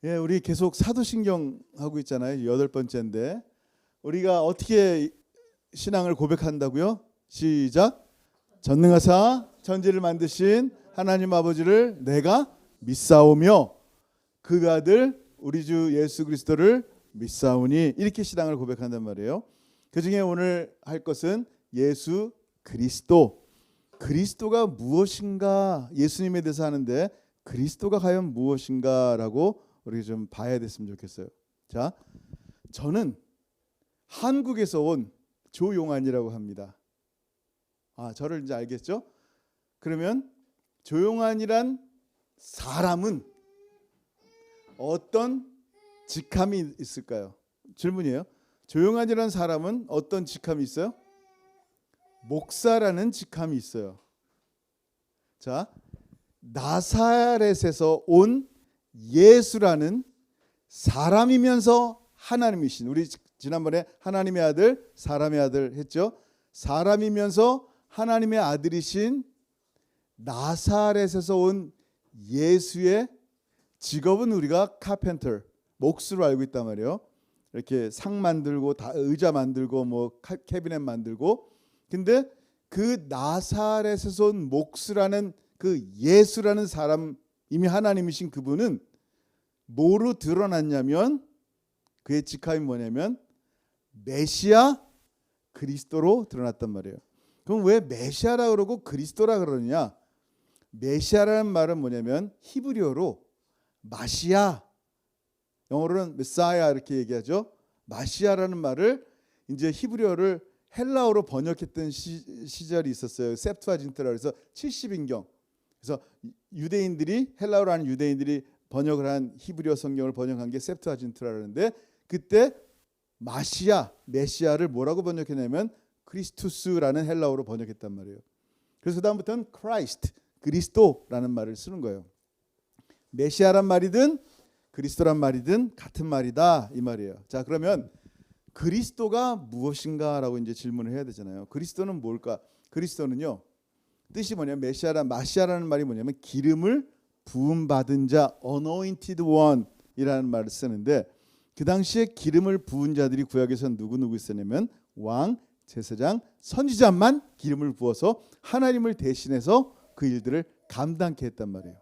예, 우리 계속 사도신경 하고 있잖아요. 8번째인데 우리가 어떻게 신앙을 고백한다고요? 시작. 전능하사 천지를 만드신 하나님 아버지를 내가 믿사오며 그 아들 우리 주 예수 그리스도를 믿사오니, 이렇게 신앙을 고백한단 말이에요. 그 중에 오늘 할 것은 예수 그리스도. 그리스도가 무엇인가, 예수님에 대해서 하는데 그리스도가 과연 무엇인가라고 우리 좀 봐야 됐으면 좋겠어요. 자, 저는 한국에서 온 조용환이라고 합니다. 저를 이제 알겠죠? 그러면 조용환이란 사람은 어떤 직함이 있을까요? 질문이에요. 조용환이란 사람은 어떤 직함이 있어요? 목사라는 직함이 있어요. 자, 나사렛에서 온 예수라는 사람이면서 하나님이신, 우리 지난번에 하나님의 아들, 사람의 아들 했죠. 사람이면서 하나님의 아들이신 나사렛에서 온 예수의 직업은 우리가 카펜터, 목수로 알고 있단 말이에요. 이렇게 상 만들고 의자 만들고 뭐 캐비넷 만들고. 근데 그 나사렛에서 온 목수라는 그 예수라는 사람, 이미 하나님이신 그분은 뭐로 드러났냐면, 그의 직함이 뭐냐면 메시아 그리스도로 드러났단 말이에요. 그럼 왜 메시아라 그러고 그리스도라 그러느냐? 메시아라는 말은 뭐냐면 히브리어로 마시아, 영어로는 메사야 이렇게 얘기하죠. 마시아라는 말을 이제 히브리어를 헬라어로 번역했던 시절이 있었어요. 셉투아진트라 그래서 70인경. 그래서 유대인들이, 헬라어로 하는 유대인들이 번역을 한 히브리어 성경을 번역한 게 셉투아진트라는데, 그때 마시아, 메시아를 뭐라고 번역했냐면 크리스투스라는 헬라어로 번역했단 말이에요. 그래서 다음부터는 크라이스트, 그리스도라는 말을 쓰는 거예요. 메시아란 말이든 그리스도란 말이든 같은 말이다, 이 말이에요. 자, 그러면 그리스도가 무엇인가라고 이제 질문을 해야 되잖아요. 그리스도는 뭘까? 그리스도는요, 뜻이 뭐냐면 마시아라는 말이 뭐냐면 기름을 부음 받은 자, anointed one이라는 말을 쓰는데, 그 당시에 기름을 부은 자들이 구약에서 누구 있었냐면 왕, 제사장, 선지자만 기름을 부어서 하나님을 대신해서 그 일들을 감당케 했단 말이에요.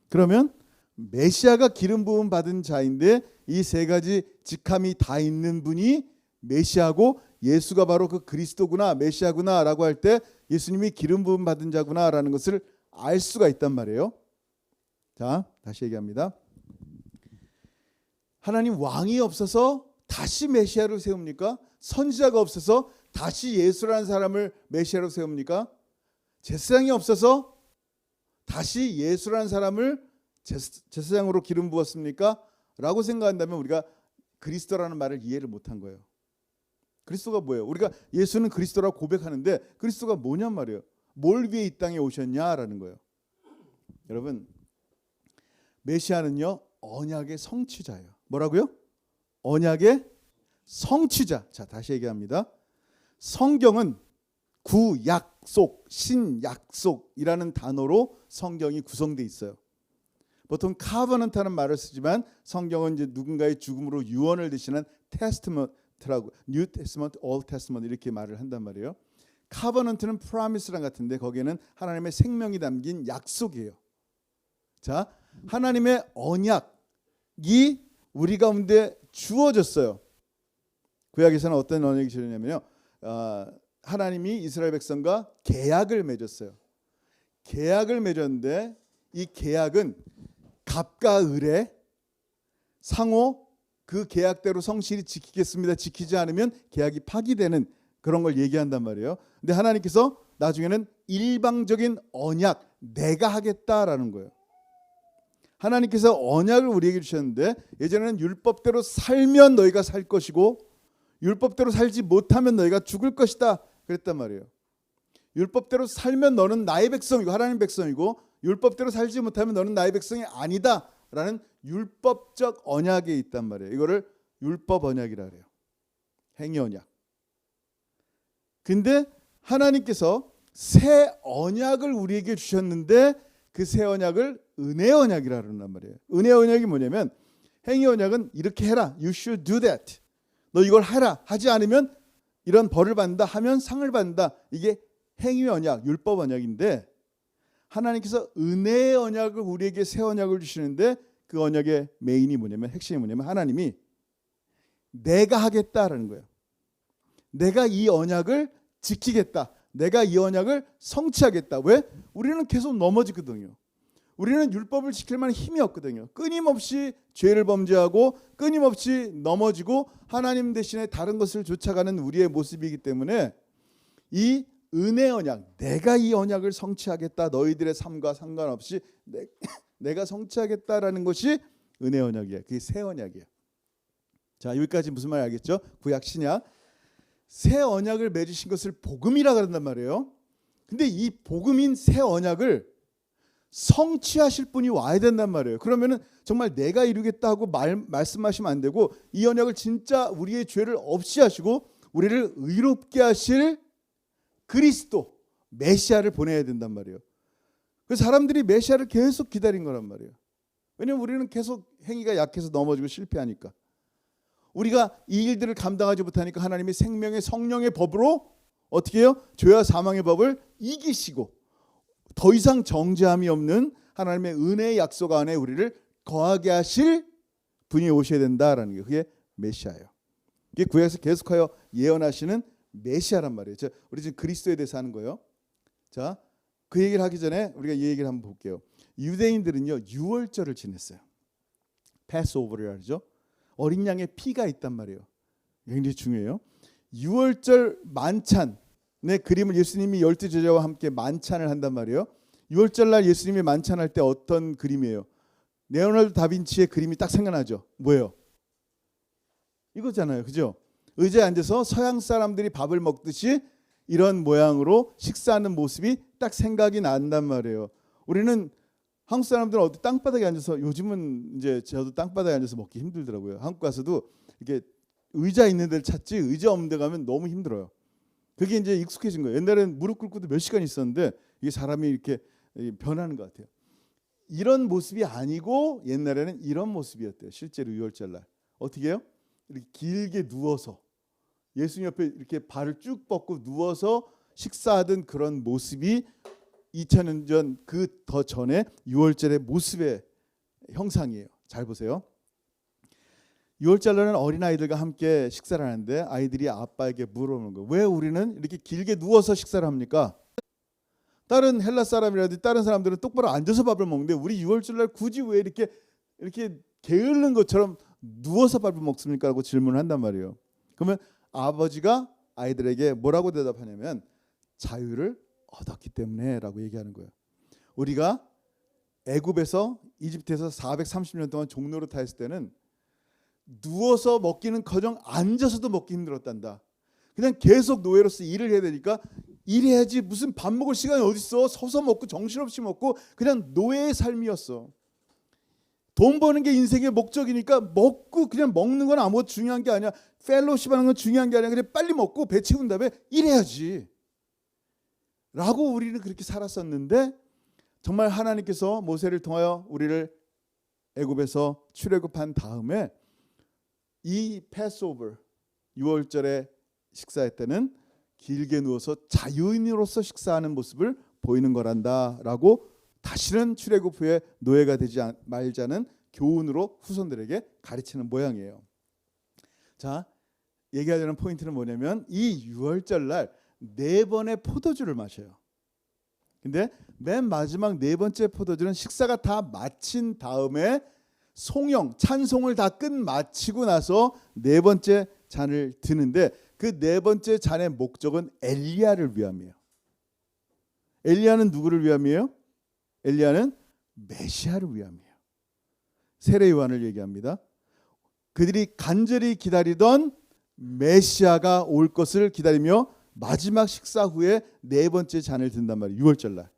그러면 메시아가 기름 부음 받은 자인데 이 세 가지 직함이 다 있는 분이 메시아고, 예수가 바로 그 그리스도구나, 메시아구나라고 할 때 예수님이 기름 부음 받은 자구나라는 것을 알 수가 있단 말이에요. 자, 다시 얘기합니다. 하나님 왕이 없어서 다시 메시아를 세웁니까? 선지자가 없어서 다시 예수라는 사람을 메시아로 세웁니까? 제사장이 없어서 다시 예수라는 사람을 제사장으로 기름 부었습니까? 라고 생각한다면 우리가 그리스도라는 말을 이해를 못한 거예요. 그리스도가 뭐예요? 우리가 예수는 그리스도라고 고백하는데 그리스도가 뭐냔 말이에요. 뭘 위해 이 땅에 오셨냐라는 거예요. 여러분, 메시아는요, 언약의 성취자예요. 뭐라고요? 언약의 성취자. 자, 다시 얘기합니다. 성경은 구약속, 신약속이라는 단어로 성경이 구성되어 있어요. 보통 카버넌트라는 말을 쓰지만 성경은 이제 누군가의 죽음으로 유언을 대신한 테스트먼트라고, 뉴 테스트먼트, 올드 테스트먼트 이렇게 말을 한단 말이에요. 카버넌트는 프라미스랑 같은데 거기에는 하나님의 생명이 담긴 약속이에요. 자, 하나님의 언약이 우리 가운데 주어졌어요. 구약에서는 어떤 언약이 주어졌냐면요, 하나님이 이스라엘 백성과 계약을 맺었어요. 계약을 맺었는데 이 계약은 갑과 을에 상호 그 계약대로 성실히 지키겠습니다, 지키지 않으면 계약이 파기되는 그런 걸 얘기한단 말이에요. 근데 하나님께서 나중에는 일방적인 언약, 내가 하겠다라는 거예요. 하나님께서 언약을 우리에게 주셨는데 예전에는 율법대로 살면 너희가 살 것이고 율법대로 살지 못하면 너희가 죽을 것이다 그랬단 말이에요. 율법대로 살면 너는 나의 백성이고 하나님 백성이고, 율법대로 살지 못하면 너는 나의 백성이 아니다 라는 율법적 언약이 있단 말이에요. 이거를 율법 언약이라 그래요. 행위 언약. 근데 하나님께서 새 언약을 우리에게 주셨는데 그 새 언약을 은혜 언약이라 그런단 말이에요. 은혜 언약이 뭐냐면 행위 언약은 이렇게 해라. You should do that. 너 이걸 해라. 하지 않으면 이런 벌을 받는다. 하면 상을 받는다. 이게 행위 언약, 율법 언약인데 하나님께서 은혜의 언약을 우리에게 새 언약을 주시는데 그 언약의 메인이 뭐냐면 핵심이 뭐냐면 하나님이 내가 하겠다라는 거예요. 내가 이 언약을 지키겠다. 내가 이 언약을 성취하겠다. 왜? 우리는 계속 넘어지거든요. 우리는 율법을 지킬 만한 힘이 없거든요. 끊임없이 죄를 범죄하고 끊임없이 넘어지고 하나님 대신에 다른 것을 쫓아가는 우리의 모습이기 때문에 이 은혜 언약, 내가 이 언약을 성취하겠다. 너희들의 삶과 상관없이 내가 성취하겠다라는 것이 은혜 언약이에요. 그게 새 언약이에요. 자, 여기까지 무슨 말인지 알겠죠? 구약 신약 새 언약을 맺으신 것을 복음이라 그런단 말이에요. 근데 이 복음인 새 언약을 성취하실 분이 와야 된단 말이에요. 그러면은 정말 내가 이루겠다 하고 말씀하시면 안 되고 이 언약을 진짜 우리의 죄를 없이 하시고 우리를 의롭게 하실 그리스도 메시아를 보내야 된단 말이에요. 그래서 사람들이 메시아를 계속 기다린 거란 말이에요. 왜냐하면 우리는 계속 행위가 약해서 넘어지고 실패하니까. 우리가 이 일들을 감당하지 못하니까 하나님이 생명의 성령의 법으로 어떻게 해요? 죄와 사망의 법을 이기시고 더 이상 정죄함이 없는 하나님의 은혜의 약속 안에 우리를 거하게 하실 분이 오셔야 된다라는 게 그게 메시아예요. 이게 구약에서 계속하여 예언하시는 메시아란 말이에요. 우리 지금 그리스도에 대해서 하는 거예요. 자, 그 얘기를 하기 전에 우리가 이 얘기를 한번 볼게요. 유대인들은요 6월절을 지냈어요. 패스오버를 하죠. 어린 양의 피가 있단 말이에요. 굉장히 중요해요. 6월절 만찬의 그림을 예수님이 12 제자와 함께 만찬을 한단 말이에요. 6월절 날 예수님이 만찬할 때 어떤 그림이에요? 레오나르도 다빈치의 그림이 딱 생각나죠. 뭐예요? 이거잖아요. 그죠? 의자에 앉아서 서양 사람들이 밥을 먹듯이 이런 모양으로 식사하는 모습이 딱 생각이 난단 말이에요. 우리는 한국 사람들은 어디 땅바닥에 앉아서 요즘은 이제 저도 땅바닥에 앉아서 먹기 힘들더라고요. 한국 가서도 이렇게 의자 있는 데를 찾지 의자 없는 데 가면 너무 힘들어요. 그게 이제 익숙해진 거예요. 옛날에는 무릎 꿇고도 몇 시간 있었는데 이게 사람이 이렇게 변하는 것 같아요. 이런 모습이 아니고 옛날에는 이런 모습이었대요. 실제로 6월절 날. 어떻게 해요? 이렇게 길게 누워서 예수님 옆에 이렇게 발을 쭉 뻗고 누워서 식사하던 그런 모습이 2000년 전 그 더 전에 6월절의 모습의 형상이에요. 잘 보세요. 6월절에는 어린아이들과 함께 식사를 하는데 아이들이 아빠에게 물어보는 거예요. 왜 우리는 이렇게 길게 누워서 식사를 합니까? 다른 헬라 사람이라든지 다른 사람들은 똑바로 앉아서 밥을 먹는데 우리 6월절날 굳이 왜 이렇게 게으른 것처럼 누워서 밥을 먹습니까? 라고 질문을 한단 말이에요. 그러면 아버지가 아이들에게 뭐라고 대답하냐면 자유를 얻었기 때문에 라고 얘기하는 거예요. 우리가 애굽에서 이집트에서 430년 동안 종노릇 했을 때는 누워서 먹기는커녕 앉아서도 먹기 힘들었단다. 그냥 계속 노예로서 일을 해야 되니까 일해야지 무슨 밥 먹을 시간이 어디 있어. 서서 먹고 정신없이 먹고 그냥 노예의 삶이었어. 돈 버는 게 인생의 목적이니까 먹고 그냥 먹는 건 아무것도 중요한 게 아니야. 펠로십 하는 건 중요한 게 아니야. 그냥 빨리 먹고 배 채운 다음에 일해야지 라고 우리는 그렇게 살았었는데 정말 하나님께서 모세를 통하여 우리를 애굽에서 출애굽한 다음에 이 패스오버 6월절에 식사할 때는 길게 누워서 자유인으로서 식사하는 모습을 보이는 거란다라고 다시는 출애굽 후에 노예가 되지 말자는 교훈으로 후손들에게 가르치는 모양이에요. 자, 얘기하려는 포인트는 뭐냐면 이 6월절 날 4번의 포도주를 마셔요. 근데 맨 마지막 4번째 포도주는 식사가 다 마친 다음에 송영, 찬송을 다 끝마치고 나서 4번째 잔을 드는데 그 4번째 잔의 목적은 엘리야를 위함이에요. 엘리야는 누구를 위함이에요? 엘리야는 메시아를 위함이에요. 세례 요한을 얘기합니다. 그들이 간절히 기다리던 메시아가 올 것을 기다리며 마지막 식사 후에 4번째 잔을 든단 말이에요. 6월절 날.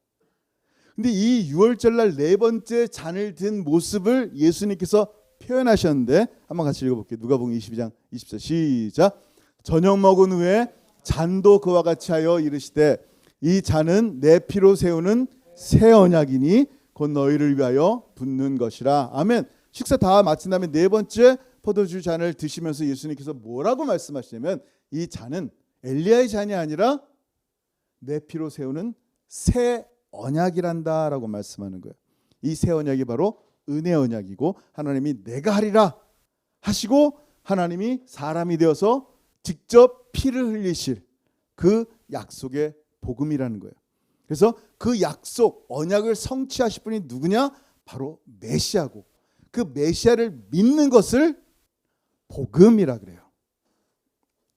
근데 이 6월절 날 4번째 잔을 든 모습을 예수님께서 표현하셨는데 한번 같이 읽어볼게요. 누가복음 22장 20절 시작. 저녁 먹은 후에 잔도 그와 같이 하여 이르시되 이 잔은 내 피로 세우는 새 언약이니 곧 너희를 위하여 붓는 것이라. 아멘. 식사 다 마친 다음에 네 번째 포도주 잔을 드시면서 예수님께서 뭐라고 말씀하시냐면 이 잔은 엘리야의 잔이 아니라 내 피로 세우는 새 언약이란다라고 말씀하는 거예요. 이 새 언약이 바로 은혜 언약이고 하나님이 내가 하리라 하시고 하나님이 사람이 되어서 직접 피를 흘리실 그 약속의 복음이라는 거예요. 그래서 그 약속 언약을 성취하실 분이 누구냐? 바로 메시아고 그 메시아를 믿는 것을 복음이라 그래요.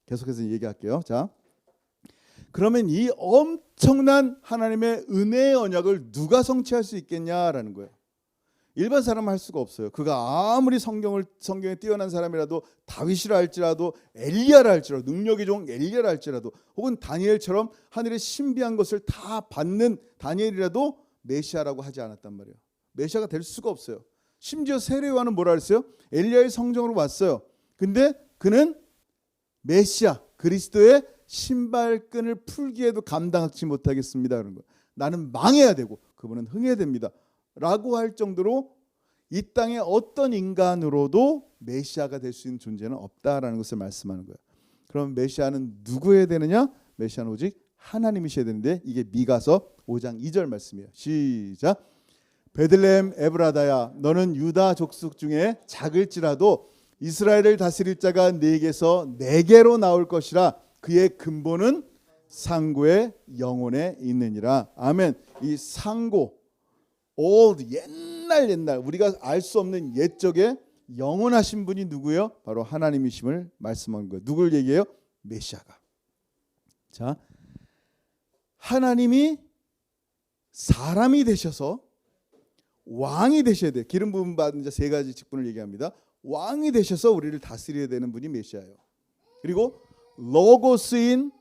계속해서 얘기할게요. 자, 그러면 이 엄청난 하나님의 은혜의 언약을 누가 성취할 수 있겠냐라는 거예요. 일반 사람은 할 수가 없어요. 그가 아무리 성경에 뛰어난 사람이라도 다윗이라 할지라도 엘리야라 할지라도 능력이 좋은 엘리야라 할지라도 혹은 다니엘처럼 하늘의 신비한 것을 다 받는 다니엘이라도 메시아라고 하지 않았단 말이에요. 메시아가 될 수가 없어요. 심지어 세례요한은 뭐라 그랬어요? 엘리야의 성정으로 왔어요. 근데 그는 메시아 그리스도의 신발끈을 풀기에도 감당하지 못하겠습니다. 그런 거예요. 나는 망해야 되고 그분은 흥해야 됩니다. 라고 할 정도로 이 땅에 어떤 인간으로도 메시아가 될 수 있는 존재는 없다라는 것을 말씀하는 거예요. 그럼 메시아는 누구여야 되느냐? 메시아는 오직 하나님이셔야 되는데 이게 미가서 5장 2절 말씀이에요. 시작. 베들레헴 에브라다야 너는 유다 족속 중에 작을지라도 이스라엘을 다스릴 자가 네게서 내게로 나올 것이라 그의 근본은 상고의 영혼에 있느니라. 아멘. 이 상고 old 옛날 우리가 알 수 없는 옛적에 영원하신 분이 누구예요? 바로 하나님이심을 말씀하는 거예요. 누굴 얘기해요? 메시아가. 자, 하나님이 사람이 되셔서 왕이 되셔야 돼요. 기름 부음 받은 자 세 가지 직분을 얘기합니다. 왕이 되셔서 우리를 다스려야 되는 분이 메시아예요. 그리고 로고스인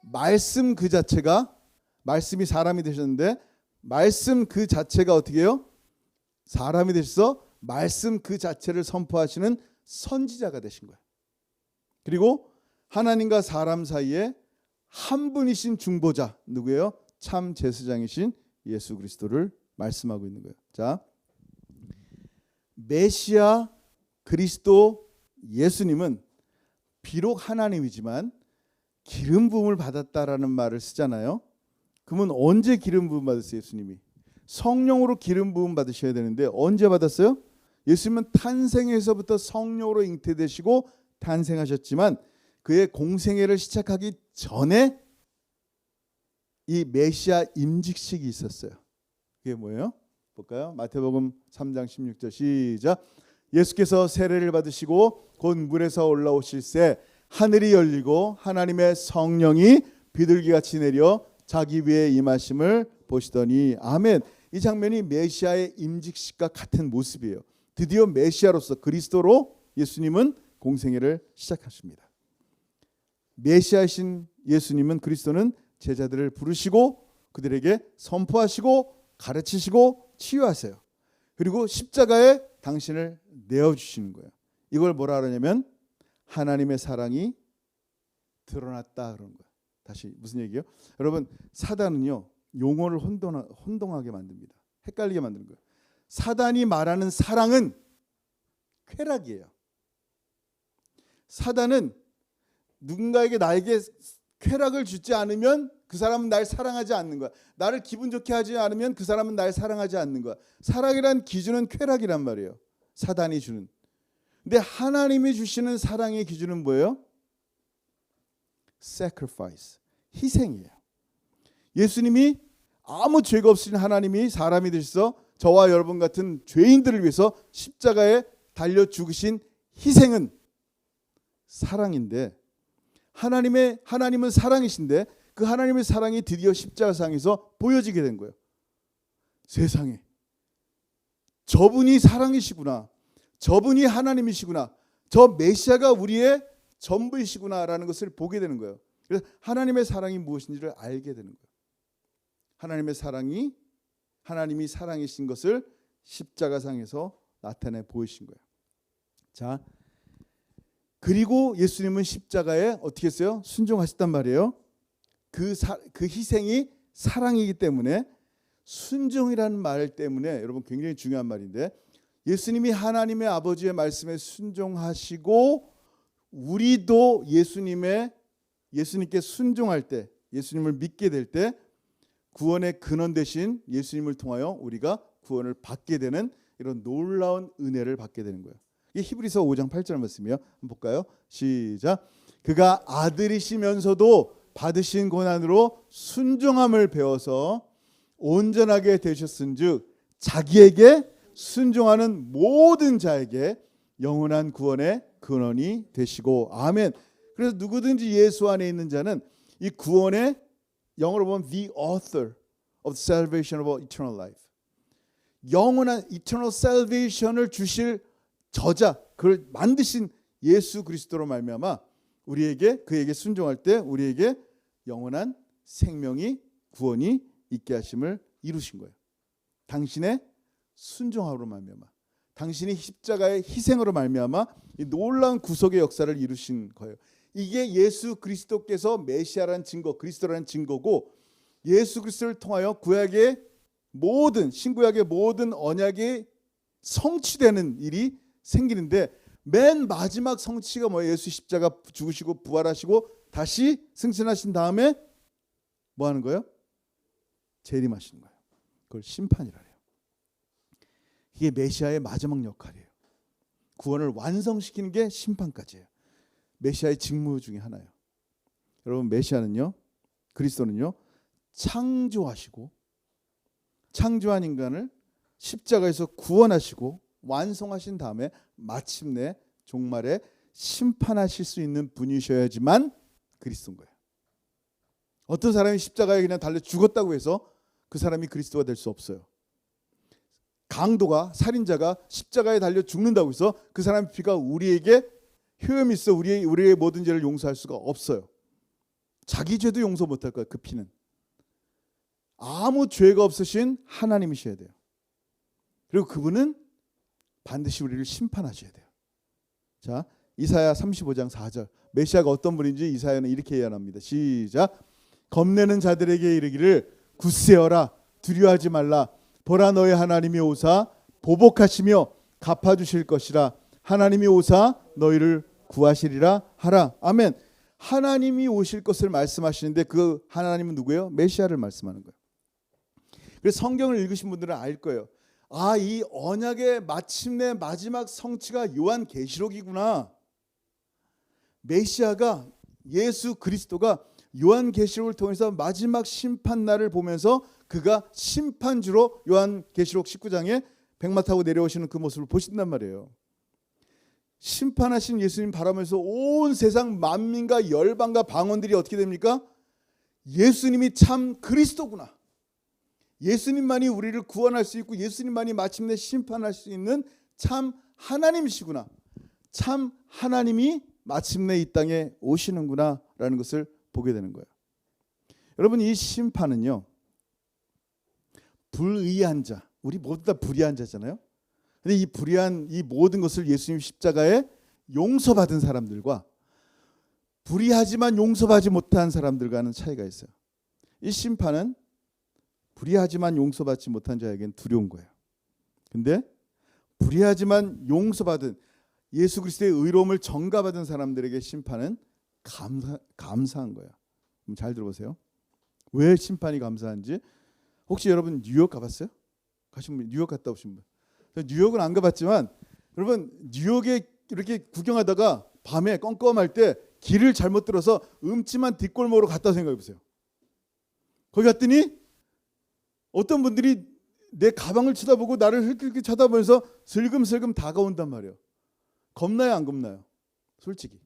말씀 그 자체가 말씀이 사람이 되셨는데 말씀 그 자체가 어떻게 해요? 사람이 되셔서 말씀 그 자체를 선포하시는 선지자가 되신 거예요. 그리고 하나님과 사람 사이에 한 분이신 중보자 누구예요? 참 제사장이신 예수 그리스도를 말씀하고 있는 거예요. 자, 메시아 그리스도 예수님은 비록 하나님이지만 기름 부음을 받았다라는 말을 쓰잖아요. 그러면 언제 기름 부음 받았어요? 예수님이 성령으로 기름 부음 받으셔야 되는데 언제 받았어요? 예수님은 탄생에서부터 성령으로 잉태되시고 탄생하셨지만 그의 공생애를 시작하기 전에 이 메시아 임직식이 있었어요. 그게 뭐예요? 볼까요? 마태복음 3장 16절 시작. 예수께서 세례를 받으시고 곧 물에서 올라오실새 하늘이 열리고 하나님의 성령이 비둘기같이 내려 자기 위에 임하심을 보시더니 아멘. 이 장면이 메시아의 임직식과 같은 모습이에요. 드디어 메시아로서 그리스도로 예수님은 공생애를 시작하십니다. 메시아이신 예수님은 그리스도는 제자들을 부르시고 그들에게 선포하시고 가르치시고 치유하세요. 그리고 십자가에 당신을 내어주시는 거예요. 이걸 뭐라 그러냐면 하나님의 사랑이 드러났다 그런 거예요. 다시 무슨 얘기예요? 여러분 사단은요 용어를 혼동하게 만듭니다. 헷갈리게 만드는 거예요. 사단이 말하는 사랑은 쾌락이에요. 사단은 누군가에게 나에게 쾌락을 주지 않으면 그 사람은 날 사랑하지 않는 거야. 나를 기분 좋게 하지 않으면 그 사람은 날 사랑하지 않는 거야. 사랑이란 기준은 쾌락이란 말이에요. 사단이 주는. 근데 하나님이 주시는 사랑의 기준은 뭐예요? sacrifice, 희생이에요. 예수님이 아무 죄가 없으신 하나님이 사람이 되셔서 저와 여러분 같은 죄인들을 위해서 십자가에 달려 죽으신 희생은 사랑인데 하나님은 사랑이신데 그 하나님의 사랑이 드디어 십자가상에서 보여지게 된 거예요. 세상에 저분이 사랑이시구나. 저분이 하나님이시구나. 저 메시아가 우리의 전부이시구나라는 것을 보게 되는 거예요. 그래서 하나님의 사랑이 무엇인지를 알게 되는 거예요. 하나님이 사랑이신 것을 십자가상에서 나타내 보이신 거예요. 자, 그리고 예수님은 십자가에 어떻게 했어요? 순종하셨단 말이에요. 그 희생이 사랑이기 때문에 순종이라는 말 때문에 여러분 굉장히 중요한 말인데 예수님이 하나님의 아버지의 말씀에 순종하시고 우리도 예수님께 순종할 때, 예수님을 믿게 될 때 구원의 근원 되신 예수님을 통하여 우리가 구원을 받게 되는 이런 놀라운 은혜를 받게 되는 거예요. 이게 히브리서 5장 8절 말씀이에요. 한번 볼까요? 시작. 그가 아들이시면서도 받으신 고난으로 순종함을 배워서 온전하게 되셨은즉 자기에게 순종하는 모든 자에게 영원한 구원의 근원이 되시고. 아멘. 그래서 누구든지 예수 안에 있는 자는 이 구원의, 영어로 보면 the author of the salvation of eternal life, 영원한 eternal salvation을 주실 저자, 그걸 만드신 예수 그리스도로 말미암아 그에게 순종할 때 우리에게 영원한 생명이, 구원이 있게 하심을 이루신 거예요. 당신의 순종함으로 말미암아, 당신의 십자가의 희생으로 말미암아 이 놀라운 구속의 역사를 이루신 거예요. 이게 예수 그리스도께서 메시아라는 증거, 그리스도라는 증거고, 예수 그리스도를 통하여 구약의 모든, 신구약의 모든 언약이 성취되는 일이 생기는데, 맨 마지막 성취가 뭐예요? 예수 십자가 죽으시고 부활하시고 다시 승천하신 다음에 뭐 하는 거예요? 재림하시는 거예요. 그걸 심판이라 해요. 이게 메시아의 마지막 역할이에요. 구원을 완성시키는 게 심판까지예요. 메시아의 직무 중에 하나예요. 여러분, 메시아는요, 그리스도는요, 창조하시고 창조한 인간을 십자가에서 구원하시고 완성하신 다음에 마침내 종말에 심판하실 수 있는 분이셔야지만 그리스도인 거예요. 어떤 사람이 십자가에 그냥 달려 죽었다고 해서 그 사람이 그리스도가 될 수 없어요. 강도가, 살인자가 십자가에 달려 죽는다고 해서 그 사람의 피가 우리에게 효험이 있어 우리의 모든 죄를 용서할 수가 없어요. 자기 죄도 용서 못할 거예요. 그 피는 아무 죄가 없으신 하나님이셔야 돼요. 그리고 그분은 반드시 우리를 심판하셔야 돼요. 자, 이사야 35장 4절, 메시아가 어떤 분인지 이사야는 이렇게 예언합니다. 시작. 겁내는 자들에게 이르기를 굳세어라, 두려워하지 말라. 보라, 너의 하나님이 오사 보복하시며 갚아주실 것이라. 하나님이 오사 너희를 구하시리라 하라. 아멘. 하나님이 오실 것을 말씀하시는데 그 하나님은 누구예요? 메시아를 말씀하는 거예요. 그래서 성경을 읽으신 분들은 알 거예요. 아, 이 언약의 마침내 마지막 성취가 요한계시록이구나. 메시아가, 예수 그리스도가 요한계시록을 통해서 마지막 심판날을 보면서 그가 심판주로 요한계시록 19장에 백마 타고 내려오시는 그 모습을 보신단 말이에요. 심판하신 예수님 바라면서 온 세상 만민과 열방과 방언들이 어떻게 됩니까? 예수님이 참 그리스도구나. 예수님만이 우리를 구원할 수 있고 예수님만이 마침내 심판할 수 있는 참 하나님이시구나. 참 하나님이 마침내 이 땅에 오시는구나 라는 것을 보게 되는 거예요. 여러분, 이 심판은요, 불의한 자, 우리 모두 다 불의한 자잖아요. 근데 이 불의한 이 모든 것을 예수님 십자가에 용서받은 사람들과 불의하지만 용서받지 못한 사람들과는 차이가 있어요. 이 심판은 불의하지만 용서받지 못한 자에겐 두려운 거예요. 근데 불의하지만 용서받은 예수 그리스도의 의로움을 전가받은 사람들에게 심판은 감사한 거예요. 잘 들어보세요. 왜 심판이 감사한지. 혹시 여러분 뉴욕 가봤어요? 가신 분, 뉴욕 갔다 오신 분? 뉴욕은 안 가봤지만 여러분, 뉴욕에 이렇게 구경하다가 밤에 껌껌할 때 길을 잘못 들어서 음침한 뒷골목으로 갔다 생각해 보세요. 거기 갔더니 어떤 분들이 내 가방을 쳐다보고 나를 흘끗흘끗 쳐다보면서 슬금슬금 다가온단 말이에요. 겁나요, 안 겁나요? 솔직히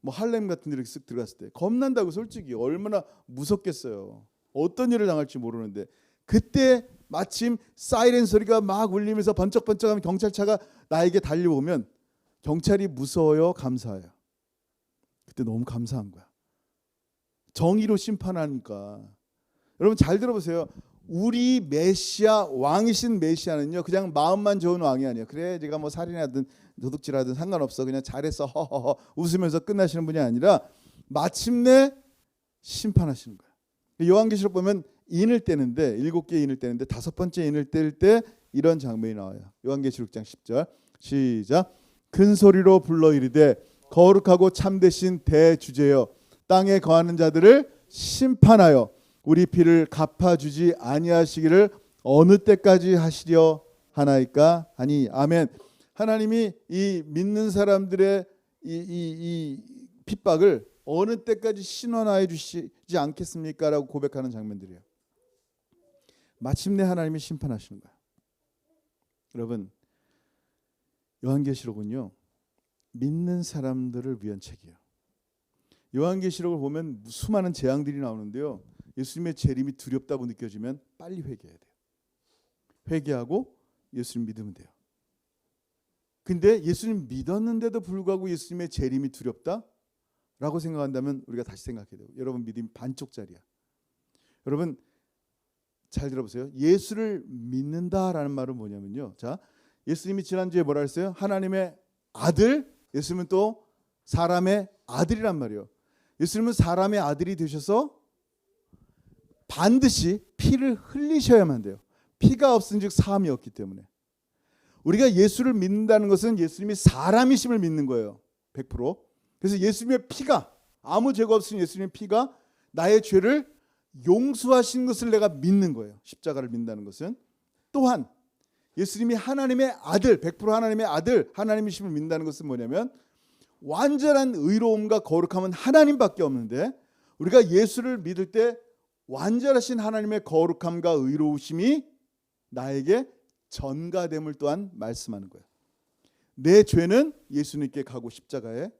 뭐 할렘 같은 데를 쓱 들어갔을 때 겁난다고. 솔직히 얼마나 무섭겠어요. 어떤 일을 당할지 모르는데. 그때 마침 사이렌 소리가 막 울리면서 번쩍번쩍하면 경찰차가 나에게 달려오면 경찰이 무서워요, 감사해요? 그때 너무 감사한 거야. 정의로 심판하니까. 여러분 잘 들어보세요. 우리 메시아, 왕이신 메시아는요, 그냥 마음만 좋은 왕이 아니에요. 그래, 제가 뭐 살인하든 도둑질하든 상관없어, 그냥 잘했어, 허허허 웃으면서 끝나시는 분이 아니라 마침내 심판하시는 거예요. 요한계시록 보면 인을 떼는데 7개의 인을 떼는데 5번째 인을 뗄 때 이런 장면이 나와요. 요한계시록 6장 10절 시작. 큰 소리로 불러 이르되 거룩하고 참되신 대주제여 땅에 거하는 자들을 심판하여 우리 피를 갚아주지 아니하시기를 어느 때까지 하시려 하나이까 하니. 아멘. 하나님이 이 믿는 사람들의 이 핍박을 어느 때까지 신원하여 주시지 않겠습니까? 라고 고백하는 장면들이에요. 마침내 하나님이 심판하시는 거예요. 여러분, 요한계시록은요 믿는 사람들을 위한 책이에요. 요한계시록을 보면 수많은 재앙들이 나오는데요, 예수님의 재림이 두렵다고 느껴지면 빨리 회개해야 돼요. 회개하고 예수님 믿으면 돼요. 근데 예수님 믿었는데도 불구하고 예수님의 재림이 두렵다? 라고 생각한다면 우리가 다시 생각해야 돼요. 여러분 믿음이 반쪽짜리야. 여러분 잘 들어보세요. 예수를 믿는다라는 말은 뭐냐면요, 자, 예수님이 지난주에 뭐라 했어요? 하나님의 아들, 예수님은 또 사람의 아들이란 말이에요. 예수님은 사람의 아들이 되셔서 반드시 피를 흘리셔야만 돼요. 피가 없은즉 사함이 없기 때문에. 우리가 예수를 믿는다는 것은 예수님이 사람이심을 믿는 거예요. 100%. 그래서 예수님의 피가, 아무 죄가 없으신 예수님의 피가 나의 죄를 용서하신 것을 내가 믿는 거예요. 십자가를 믿는다는 것은. 또한 예수님이 하나님의 아들, 100% 하나님의 아들, 하나님이심을 믿는다는 것은 뭐냐면 완전한 의로움과 거룩함은 하나님밖에 없는데 우리가 예수를 믿을 때 완전하신 하나님의 거룩함과 의로우심이 나에게 전가됨을 또한 말씀하는 거예요. 내 죄는 예수님께 가고 십자가에,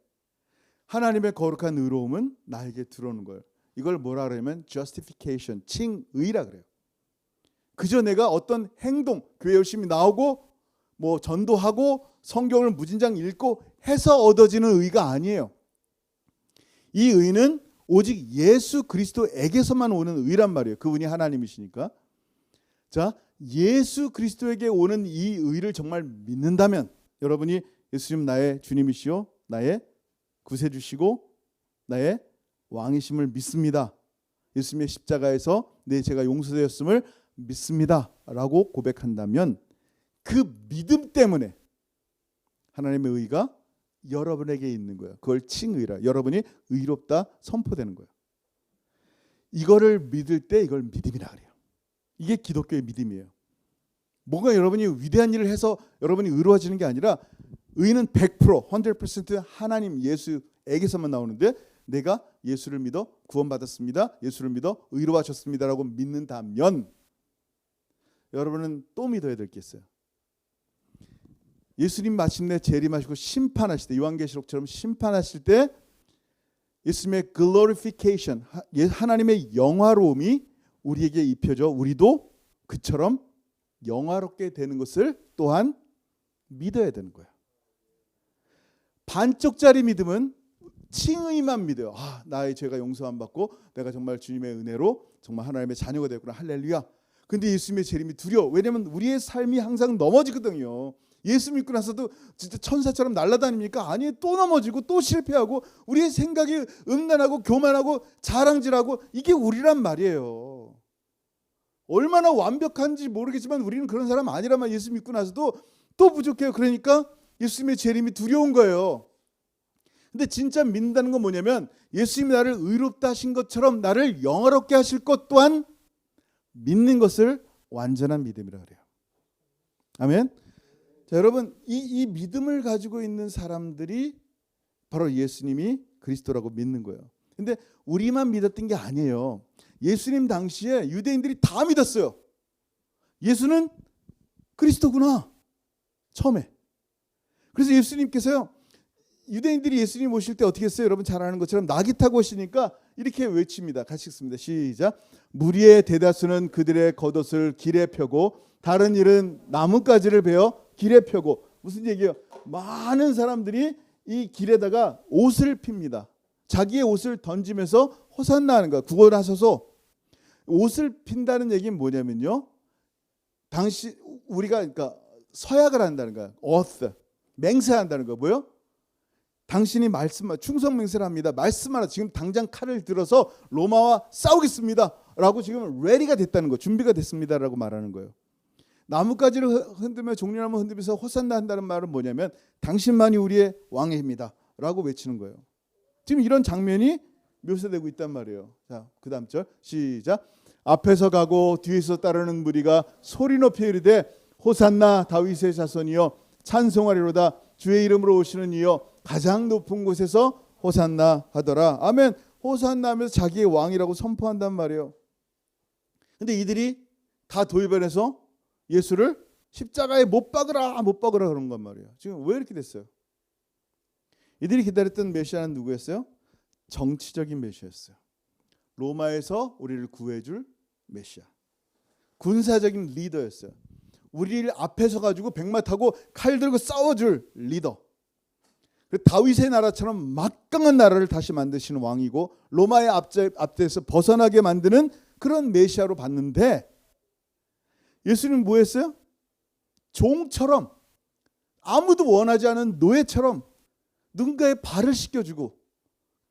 하나님의 거룩한 의로움은 나에게 들어오는 거예요. 이걸 뭐라 그러냐면 justification, 칭의라 그래요. 그저 내가 어떤 행동, 교회 열심히 나오고 뭐 전도하고 성경을 무진장 읽고 해서 얻어지는 의가 아니에요. 이 의는 오직 예수 그리스도에게서만 오는 의란 말이에요. 그분이 하나님이시니까. 자, 예수 그리스도에게 오는 이 의를 정말 믿는다면 여러분이 예수님 나의 주님이시오, 나의 구세주시고 나의 왕이심을 믿습니다. 예수님의 십자가에서 내 죄가 용서되었음을 믿습니다 라고 고백한다면 그 믿음 때문에 하나님의 의가 여러분에게 있는 거예요. 그걸 칭의라, 여러분이 의롭다 선포되는 거예요. 이거를 믿을 때 이걸 믿음이라 그래요. 이게 기독교의 믿음이에요. 뭔가 여러분이 위대한 일을 해서 여러분이 의로워지는 게 아니라 의는 100%, 100% 하나님 예수에게서만 나오는데 내가 예수를 믿어 구원받았습니다, 예수를 믿어 의로워졌습니다라고 믿는다면 여러분은 또 믿어야 될 게 있어요. 예수님 마침내 재림하시고 심판하실 때, 요한계시록처럼 심판하실 때 예수님의 glorification, 하나님의 영화로움이 우리에게 입혀져 우리도 그처럼 영화롭게 되는 것을 또한 믿어야 되는 거예요. 반쪽짜리 믿음은 칭의만 믿어요. 아, 나의 죄가 용서함 받고 내가 정말 주님의 은혜로 정말 하나님의 자녀가 되었구나, 할렐루야. 근데 예수님의 재림이 두려워. 왜냐하면 우리의 삶이 항상 넘어지거든요. 예수 믿고 나서도 진짜 천사처럼 날아다닙니까? 아니, 또 넘어지고 또 실패하고 우리의 생각이 음란하고 교만하고 자랑질하고 이게 우리란 말이에요. 얼마나 완벽한지 모르겠지만 우리는 그런 사람 아니라만 예수 믿고 나서도 또 부족해요. 그러니까 예수님의 재림이 두려운 거예요. 근데 진짜 믿는다는 건 뭐냐면 예수님이 나를 의롭다 하신 것처럼 나를 영화롭게 하실 것 또한 믿는 것을 완전한 믿음이라 그래요. 아멘. 자, 여러분 이 믿음을 가지고 있는 사람들이 바로 예수님이 그리스도라고 믿는 거예요. 근데 우리만 믿었던 게 아니에요. 예수님 당시에 유대인들이 다 믿었어요. 예수는 그리스도구나, 처음에. 그래서 예수님께서요, 유대인들이 예수님 오실 때 어떻게 했어요? 여러분 잘 아는 것처럼 나귀 타고 오시니까 이렇게 외칩니다. 같이 읽습니다. 시작. 무리의 대다수는 그들의 겉옷을 길에 펴고 다른 일은 나뭇가지를 베어 길에 펴고. 무슨 얘기예요? 많은 사람들이 이 길에다가 옷을 핍니다. 자기의 옷을 던지면서 호산나 하는 거야. 구걸하셔서 옷을 핀다는 얘기는 뭐냐면요, 당시 우리가 그러니까 서약을 한다는 거야. oath, 맹세한다는 거. 뭐요? 당신이 충성 맹세를 합니다. 말씀하라. 지금 당장 칼을 들어서 로마와 싸우겠습니다 라고 지금 ready가 됐다는 거, 준비가 됐습니다 라고 말하는 거예요. 나뭇가지를 흔들며 종려나무 흔들면서 호산나 한다는 말은 뭐냐면 당신만이 우리의 왕입니다 라고 외치는 거예요. 지금 이런 장면이 묘사되고 있단 말이에요. 자, 그 다음 절 시작. 앞에서 가고 뒤에서 따르는 무리가 소리 높이 이르되 호산나 다윗의 자손이여 찬송하리로다 주의 이름으로 오시는 이여 가장 높은 곳에서 호산나 하더라. 아멘. 호산나 하면서 자기의 왕이라고 선포한단 말이에요. 근데 이들이 다 도입변해서 예수를 십자가에 못 박으라 그런 건 말이에요. 지금 왜 이렇게 됐어요? 이들이 기다렸던 메시아는 누구였어요? 정치적인 메시아였어요. 로마에서 우리를 구해줄 메시아. 군사적인 리더였어요. 우리를 앞에서 가지고 백마 타고 칼 들고 싸워줄 리더. 다윗의 나라처럼 막강한 나라를 다시 만드시는 왕이고 로마의 압제에서 벗어나게 만드는 그런 메시아로 봤는데 예수님은 뭐 했어요? 종처럼 아무도 원하지 않은 노예처럼 누군가의 발을 씻겨주고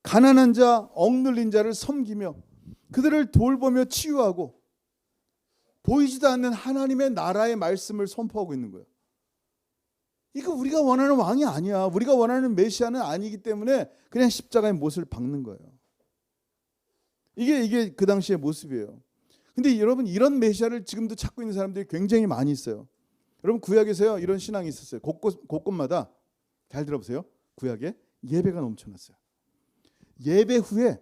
가난한 자, 억눌린 자를 섬기며 그들을 돌보며 치유하고 보이지도 않는 하나님의 나라의 말씀을 선포하고 있는 거예요. 이거 우리가 원하는 왕이 아니야. 우리가 원하는 메시아는 아니기 때문에 그냥 십자가의 못을 박는 거예요. 이게 그 당시의 모습이에요. 근데 여러분 이런 메시아를 지금도 찾고 있는 사람들이 굉장히 많이 있어요. 여러분 구약에서요 이런 신앙이 있었어요. 곳곳마다 잘 들어보세요. 구약에 예배가 넘쳐났어요. 예배 후에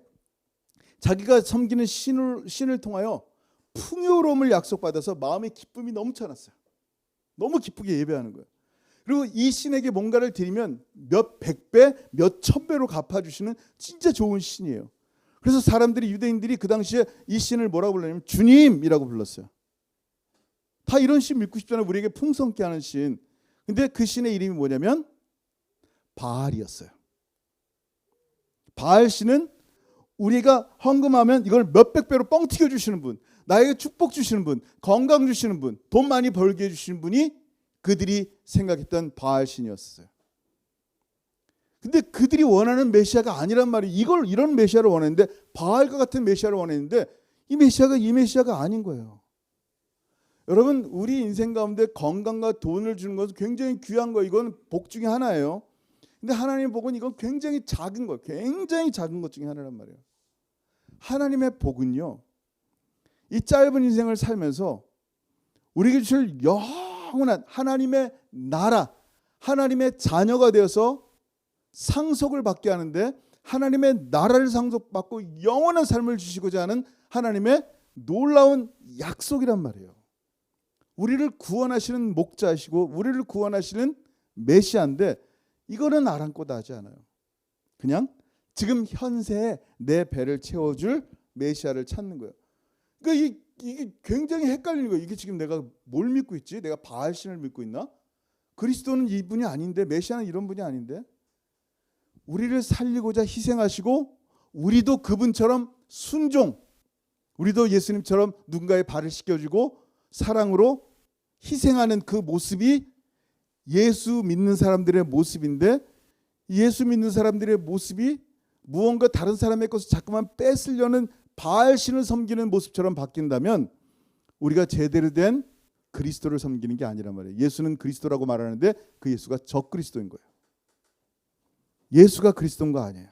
자기가 섬기는 신을 통하여 풍요로움을 약속받아서 마음의 기쁨이 넘쳐났어요. 너무 기쁘게 예배하는 거예요. 그리고 이 신에게 뭔가를 드리면 몇 백배, 몇 천배로 갚아주시는 진짜 좋은 신이에요. 그래서 사람들이 유대인들이 그 당시에 이 신을 뭐라고 불렀냐면 주님이라고 불렀어요. 다 이런 신 믿고 싶잖아요. 우리에게 풍성케 하는 신. 근데 그 신의 이름이 뭐냐면 바알이었어요. 바알 신은 우리가 헌금하면 이걸 몇백 배로 뻥튀겨 주시는 분, 나에게 축복 주시는 분, 건강 주시는 분, 돈 많이 벌게 해주시는 분이 그들이 생각했던 바알 신이었어요. 근데 그들이 원하는 메시아가 아니란 말이에요. 이런 메시아를 원했는데 바알과 같은 메시아를 원했는데 이 메시아가 아닌 거예요. 여러분 우리 인생 가운데 건강과 돈을 주는 것은 굉장히 귀한 거예요. 이건 복 중에 하나예요. 근데 하나님의 복은 이건 굉장히 작은 거예요. 굉장히 작은 것 중에 하나란 말이에요. 하나님의 복은요. 이 짧은 인생을 살면서 우리에게 주실 영원한 하나님의 나라, 하나님의 자녀가 되어서 상속을 받게 하는데 하나님의 나라를 상속받고 영원한 삶을 주시고자 하는 하나님의 놀라운 약속이란 말이에요. 우리를 구원하시는 목자이시고 우리를 구원하시는 메시아인데 이거는 아랑곳 하지 않아요. 그냥 지금 현세에 내 배를 채워줄 메시아를 찾는 거예요. 그러니까 이게 굉장히 헷갈리는 거예요. 이게 지금 내가 뭘 믿고 있지? 내가 바알신을 믿고 있나? 그리스도는 이분이 아닌데 메시아는 이런 분이 아닌데 우리를 살리고자 희생하시고 우리도 그분처럼 순종, 우리도 예수님처럼 누군가의 발을 씻겨주고 사랑으로 희생하는 그 모습이 예수 믿는 사람들의 모습인데 예수 믿는 사람들의 모습이 무언가 다른 사람의 것을 자꾸만 뺏으려는 바알신을 섬기는 모습처럼 바뀐다면 우리가 제대로 된 그리스도를 섬기는 게 아니란 말이에요. 예수는 그리스도라고 말하는데 그 예수가 적그리스도인 거예요. 예수가 그리스도인 거 아니에요.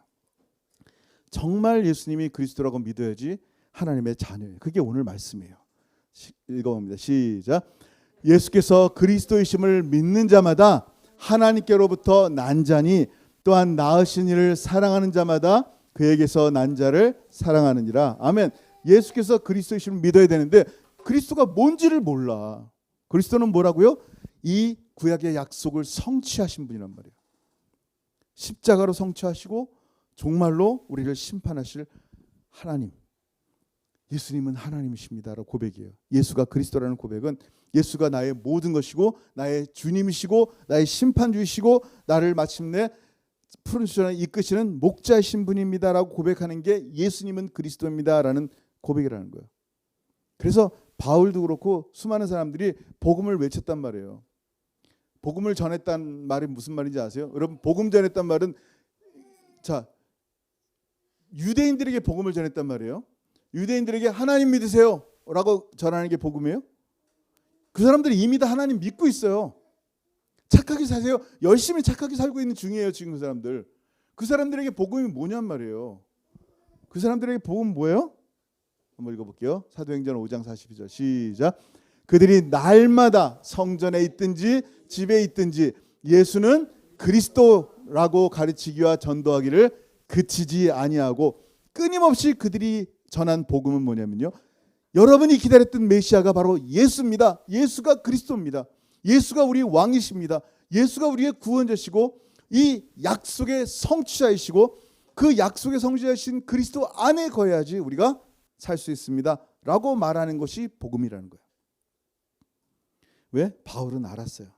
정말 예수님이 그리스도라고 믿어야지 하나님의 자녀예요. 그게 오늘 말씀이에요. 읽어봅니다. 시작. 예수께서 그리스도이심을 믿는 자마다 하나님께로부터 난 자니 또한 낳으신 이를 사랑하는 자마다 그에게서 난 자를 사랑하느니라. 아멘. 예수께서 그리스도이심을 믿어야 되는데 그리스도가 뭔지를 몰라. 그리스도는 뭐라고요? 이 구약의 약속을 성취하신 분이란 말이에요. 십자가로 성취하시고 정말로 우리를 심판하실 하나님. 예수님은 하나님이십니다라고 고백이에요. 예수가 그리스도라는 고백은 예수가 나의 모든 것이고 나의 주님이시고 나의 심판주이시고 나를 마침내 푸른 수전에 이끄시는 목자이신 분입니다라고 고백하는 게 예수님은 그리스도입니다라는 고백이라는 거예요. 그래서 바울도 그렇고 수많은 사람들이 복음을 외쳤단 말이에요. 복음을 전했단 말이 무슨 말인지 아세요? 여러분 복음 전했단 말은 자 유대인들에게 복음을 전했단 말이에요. 유대인들에게 하나님 믿으세요 라고 전하는 게 복음이에요? 그 사람들이 이미 다 하나님 믿고 있어요. 착하게 사세요. 열심히 착하게 살고 있는 중이에요. 지금 그 사람들. 그 사람들에게 복음이 뭐냔 말이에요. 그 사람들에게 복음 뭐예요? 한번 읽어볼게요. 사도행전 5장 42절 시작. 그들이 날마다 성전에 있든지 집에 있든지 예수는 그리스도라고 가르치기와 전도하기를 그치지 아니하고, 끊임없이 그들이 전한 복음은 뭐냐면요, 여러분이 기다렸던 메시아가 바로 예수입니다. 예수가 그리스도입니다. 예수가 우리 왕이십니다. 예수가 우리의 구원자시고 이 약속의 성취자이시고 그 약속의 성취자이신 그리스도 안에 거해야지 우리가 살 수 있습니다 라고 말하는 것이 복음이라는 거예요. 왜? 바울은 알았어요.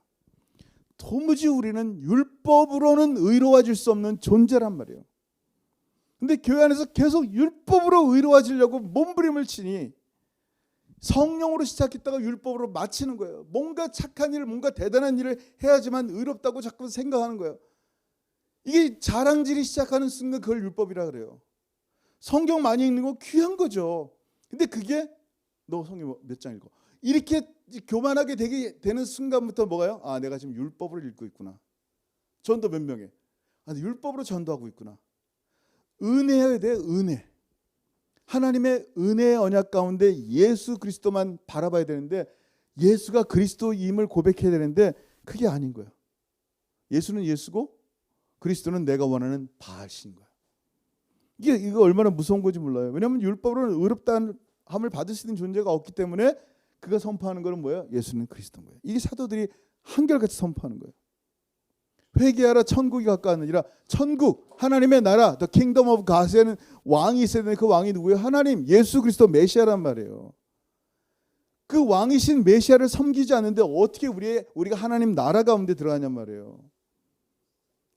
도무지 우리는 율법으로는 의로워질 수 없는 존재란 말이에요. 근데 교회 안에서 계속 율법으로 의로워지려고 몸부림을 치니 성령으로 시작했다가 율법으로 마치는 거예요. 뭔가 착한 일, 뭔가 대단한 일을 해야지만 의롭다고 자꾸 생각하는 거예요. 이게 자랑질이 시작하는 순간 그걸 율법이라 그래요. 성경 많이 읽는 거 귀한 거죠. 근데 그게 너 성경 몇 장 읽어? 이렇게 교만하게 되는 순간부터 뭐가요? 아, 내가 지금 율법으로 읽고 있구나. 전도 몇 명에? 아, 율법으로 전도하고 있구나. 은혜여야 돼, 은혜. 하나님의 은혜의 언약 가운데 예수 그리스도만 바라봐야 되는데, 예수가 그리스도임을 고백해야 되는데 그게 아닌 거예요. 예수는 예수고 그리스도는 내가 원하는 바알신 거예요. 이거 얼마나 무서운 건지 몰라요. 왜냐하면 율법으로는 의롭다함을 받을 수 있는 존재가 없기 때문에 그가 선포하는 것은 뭐예요? 예수는 그리스도인 거예요. 이게 사도들이 한결같이 선포하는 거예요. 회개하라, 천국이 가까웠느니라. 천국, 하나님의 나라, The Kingdom of God에는 왕이 있어야 되는데 그 왕이 누구예요? 하나님, 예수 그리스도 메시아란 말이에요. 그 왕이신 메시아를 섬기지 않는데 어떻게 우리가 하나님 나라 가운데 들어가냔 말이에요.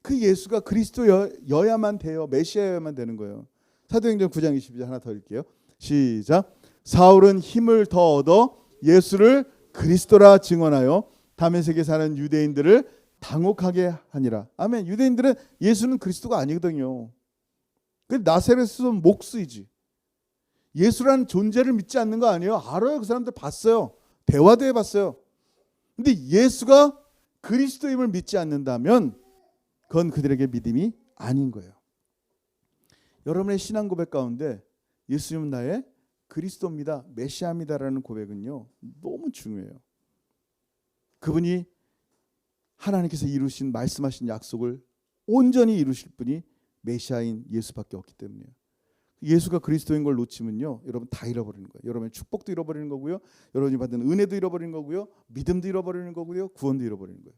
그 예수가 그리스도여야만 돼요. 메시아여야만 되는 거예요. 사도행전 9장 22절 하나 더 읽게요. 시작. 사울은 힘을 더 얻어 예수를 그리스도라 증언하여 다메섹에 사는 유대인들을 당혹하게 하니라. 아멘. 유대인들은 예수는 그리스도가 아니거든요. 그 나사렛에서 목수이지. 예수라는 존재를 믿지 않는 거 아니에요? 알아요. 그 사람들 봤어요. 대화도 해봤어요. 근데 예수가 그리스도임을 믿지 않는다면 그건 그들에게 믿음이 아닌 거예요. 여러분의 신앙 고백 가운데 예수님은 나의 그리스도입니다, 메시아입니다라는 고백은요 너무 중요해요. 그분이 하나님께서 이루신 말씀하신 약속을 온전히 이루실 분이 메시아인 예수밖에 없기 때문이에요. 예수가 그리스도인 걸 놓치면요 여러분 다 잃어버리는 거예요. 여러분의 축복도 잃어버리는 거고요, 여러분이 받은 은혜도 잃어버리는 거고요, 믿음도 잃어버리는 거고요, 구원도 잃어버리는 거예요.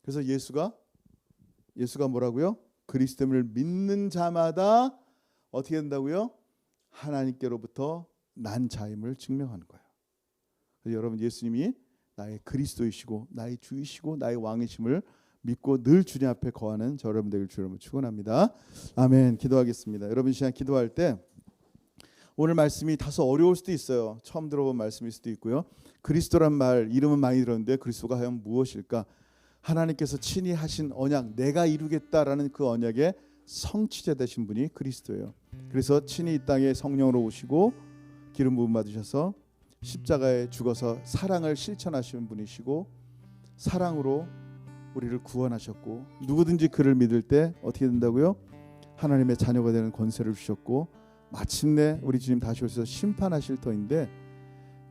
그래서 예수가 뭐라고요? 그리스도를 믿는 자마다 어떻게 된다고요? 하나님께로부터 난 자임을 증명하는 거예요. 그래서 여러분 예수님이 나의 그리스도이시고 나의 주이시고 나의 왕이심을 믿고 늘 주님 앞에 거하는 저 여러분 되길 주님으로 축원합니다. 아멘. 기도하겠습니다. 여러분 이 시간 기도할 때 오늘 말씀이 다소 어려울 수도 있어요. 처음 들어본 말씀일 수도 있고요. 그리스도란 말 이름은 많이 들었는데 그리스도가 하면 무엇일까? 하나님께서 친히 하신 언약, 내가 이루겠다라는 그 언약의 성취자 되신 분이 그리스도예요. 그래서 친히 이 땅에 성령으로 오시고 기름 부음 받으셔서 십자가에 죽어서 사랑을 실천하시는 분이시고 사랑으로 우리를 구원하셨고 누구든지 그를 믿을 때 어떻게 된다고요? 하나님의 자녀가 되는 권세를 주셨고 마침내 우리 주님 다시 오셔서 심판하실 터인데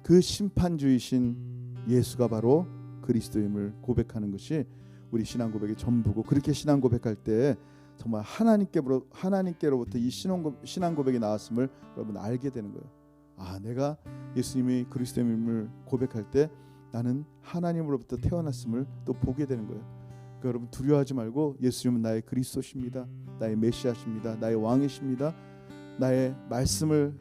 그 심판주이신 예수가 바로 그리스도임을 고백하는 것이 우리 신앙 고백의 전부고, 그렇게 신앙 고백할 때 정말 하나님께로부터 이 신앙 고백이 나왔음을 여러분 알게 되는 거예요. 아, 내가 예수님이 그리스도임을 고백할 때 나는 하나님으로부터 태어났음을 또 보게 되는 거예요. 그러니까 여러분 두려워하지 말고 예수님은 나의 그리스도십니다, 나의 메시아십니다, 나의 왕이십니다, 나의 말씀을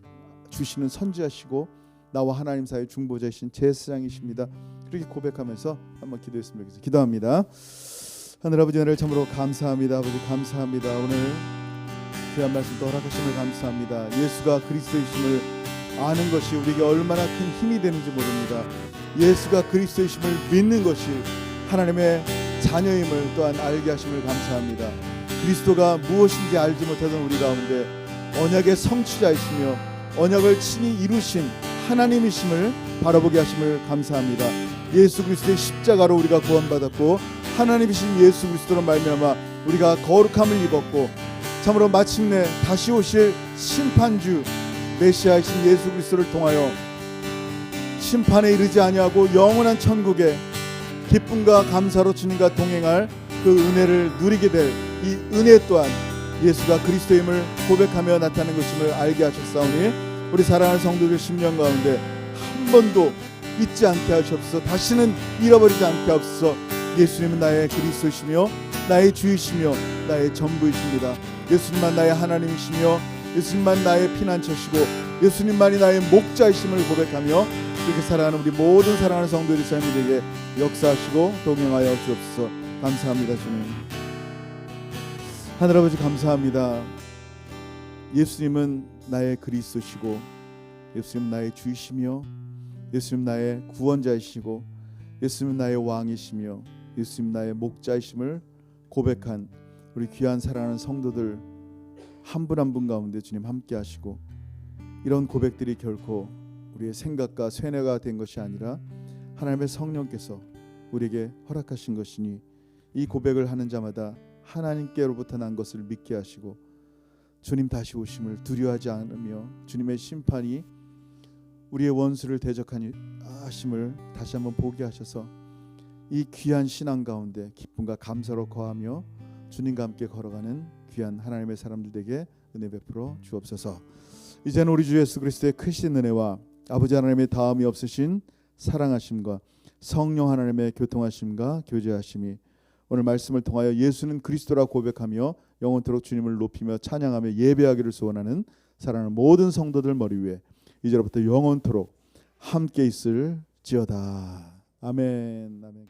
주시는 선지자시고 나와 하나님 사이의 중보자이신 제사장이십니다. 그렇게 고백하면서 한번 기도했으면 좋겠습니다. 기도합니다. 하늘 아버지 은혜를 참으로 감사합니다. 아버지 감사합니다. 오늘 귀한 말씀 또 허락하심을 감사합니다. 예수가 그리스도이심을 아는 것이 우리에게 얼마나 큰 힘이 되는지 모릅니다. 예수가 그리스도이심을 믿는 것이 하나님의 자녀임을 또한 알게 하심을 감사합니다. 그리스도가 무엇인지 알지 못하던 우리 가운데 언약의 성취자이시며 언약을 친히 이루신 하나님이심을 바라보게 하심을 감사합니다. 예수 그리스도의 십자가로 우리가 구원받았고 하나님이신 예수 그리스도로 말미암아 우리가 거룩함을 입었고 참으로 마침내 다시 오실 심판주 메시아이신 예수 그리스도를 통하여 심판에 이르지 아니하고 영원한 천국에 기쁨과 감사로 주님과 동행할 그 은혜를 누리게 될 이 은혜 또한 예수가 그리스도임을 고백하며 나타나는 것임을 알게 하셨사오니 우리 사랑하는 성도들 심령 가운데 한 번도 잊지 않게 하시옵소서. 다시는 잃어버리지 않게 하옵소서. 예수님은 나의 그리스도이시며 나의 주이시며 나의 전부이십니다. 예수님만 나의 하나님이시며 예수님만 나의 피난처시고 예수님만이 나의 목자이심을 고백하며 그렇게 살아가는 우리 모든 사랑하는 성도들의 삶들에게 역사하시고 동행하여 주옵소서. 감사합니다. 주님 하늘아버지 감사합니다. 예수님은 나의 그리스도시고 예수님 나의 주이시며 예수님 나의 구원자이시고 예수님 나의 왕이시며 예수님 나의 목자이심을 고백한 우리 귀한 사랑하는 성도들 한 분 한 분 가운데 주님 함께 하시고 이런 고백들이 결코 우리의 생각과 쇠뇌가 된 것이 아니라 하나님의 성령께서 우리에게 허락하신 것이니 이 고백을 하는 자마다 하나님께로부터 난 것을 믿게 하시고 주님 다시 오심을 두려워하지 않으며 주님의 심판이 우리의 원수를 대적하심을 다시 한번 보게 하셔서 이 귀한 신앙 가운데 기쁨과 감사로 거하며 주님과 함께 걸어가는 귀한 하나님의 사람들에게 은혜 베풀어 주옵소서. 이제는 우리 주 예수 그리스도의 크신 은혜와 아버지 하나님의 다함이 없으신 사랑하심과 성령 하나님의 교통하심과 교제하심이 오늘 말씀을 통하여 예수는 그리스도라 고백하며 영원토록 주님을 높이며 찬양하며 예배하기를 소원하는 사랑하는 모든 성도들 머리 위에 이제로부터 영원토록 함께 있을지어다. 아멘. 아멘.